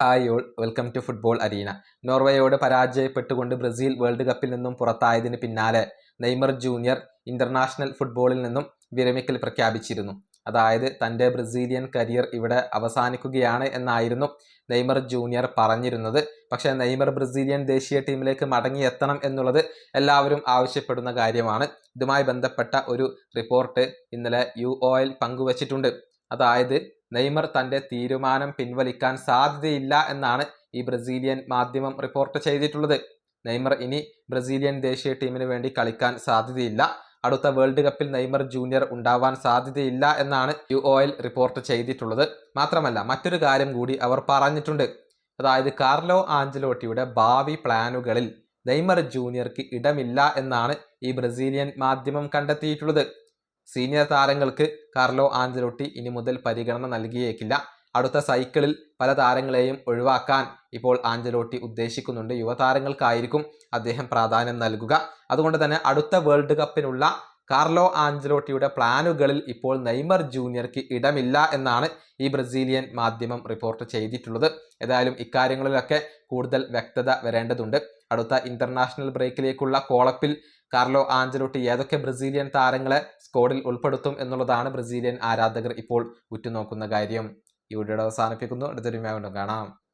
Hi all, welcome to football arena. നോർവേയോട് പരാജയപ്പെട്ടുകൊണ്ട് Brazil world കപ്പിൽ നിന്നും പുറത്തായതിന് പിന്നാലെ നെയ്മർ ജൂനിയർ ഇന്റർനാഷണൽ ഫുട്ബോളിൽ നിന്നും വിരമിക്കൽ പ്രഖ്യാപിച്ചിരുന്നു. അതായത് തൻ്റെ ബ്രസീലിയൻ കരിയർ ഇവിടെ അവസാനിക്കുകയാണ് എന്നായിരുന്നു നെയ്മർ ജൂനിയർ പറഞ്ഞിരുന്നത്. പക്ഷേ നെയ്മർ ബ്രസീലിയൻ ദേശീയ ടീമിലേക്ക് മടങ്ങിയെത്തണം എന്നുള്ളത് എല്ലാവരും ആവശ്യപ്പെടുന്ന കാര്യമാണ്. ഇതുമായി ബന്ധപ്പെട്ട ഒരു റിപ്പോർട്ട് ഇന്നലെ UOL പങ്കുവച്ചിട്ടുണ്ട്. അതായത് നെയ്മർ തൻ്റെ തീരുമാനം പിൻവലിക്കാൻ സാധ്യതയില്ല എന്നാണ് ഈ ബ്രസീലിയൻ മാധ്യമം റിപ്പോർട്ട് ചെയ്തിട്ടുള്ളത്. നെയ്മർ ഇനി ബ്രസീലിയൻ ദേശീയ ടീമിന് വേണ്ടി കളിക്കാൻ സാധ്യതയില്ല. അടുത്ത വേൾഡ് കപ്പിൽ നെയ്മർ ജൂനിയർ ഉണ്ടാവാൻ സാധ്യതയില്ല എന്നാണ് UOL റിപ്പോർട്ട് ചെയ്തിട്ടുള്ളത്. മാത്രമല്ല മറ്റൊരു കാര്യം കൂടി അവർ പറഞ്ഞിട്ടുണ്ട്. അതായത് കാർലോ ആഞ്ചലോട്ടിയുടെ ഭാവി പ്ലാനുകളിൽ നെയ്മർ ജൂനിയർക്ക് ഇടമില്ല എന്നാണ് ഈ ബ്രസീലിയൻ മാധ്യമം കണ്ടെത്തിയിട്ടുള്ളത്. സീനിയർ താരങ്ങൾക്ക് കാർലോ ആഞ്ചലോട്ടി ഇനി മുതൽ പരിഗണന നൽകിയേക്കില്ല. അടുത്ത സൈക്കിളിൽ പല താരങ്ങളെയും ഒഴിവാക്കാൻ ഇപ്പോൾ ആഞ്ചലോട്ടി ഉദ്ദേശിക്കുന്നുണ്ട്. യുവതാരങ്ങൾക്കായിരിക്കും അദ്ദേഹം പ്രാധാന്യം നൽകുക. അതുകൊണ്ട് തന്നെ അടുത്ത വേൾഡ് കപ്പിനുള്ള കാർലോ ആഞ്ചലോട്ടിയുടെ പ്ലാനുകളിൽ ഇപ്പോൾ നെയ്മർ ജൂനിയർക്ക് ഇടമില്ല എന്നാണ് ഈ ബ്രസീലിയൻ മാധ്യമം റിപ്പോർട്ട് ചെയ്തിട്ടുള്ളത്. ഏതായാലും ഇക്കാര്യങ്ങളിലൊക്കെ കൂടുതൽ വ്യക്തത വരേണ്ടതുണ്ട്. അടുത്ത ഇന്റർനാഷണൽ ബ്രേക്കിലേക്കുള്ള കോളപ്പിൽ കാർലോ ആഞ്ചലോട്ടി ഏതൊക്കെ ബ്രസീലിയൻ താരങ്ങളെ സ്ക്വാഡിൽ ഉൾപ്പെടുത്തും എന്നുള്ളതാണ് ബ്രസീലിയൻ ആരാധകർ ഇപ്പോൾ ഉറ്റുനോക്കുന്ന കാര്യം. ഈ വീഡിയോ അവസാനിപ്പിക്കുന്നു. അടുത്തൊരു വീഡിയോ കാണാം.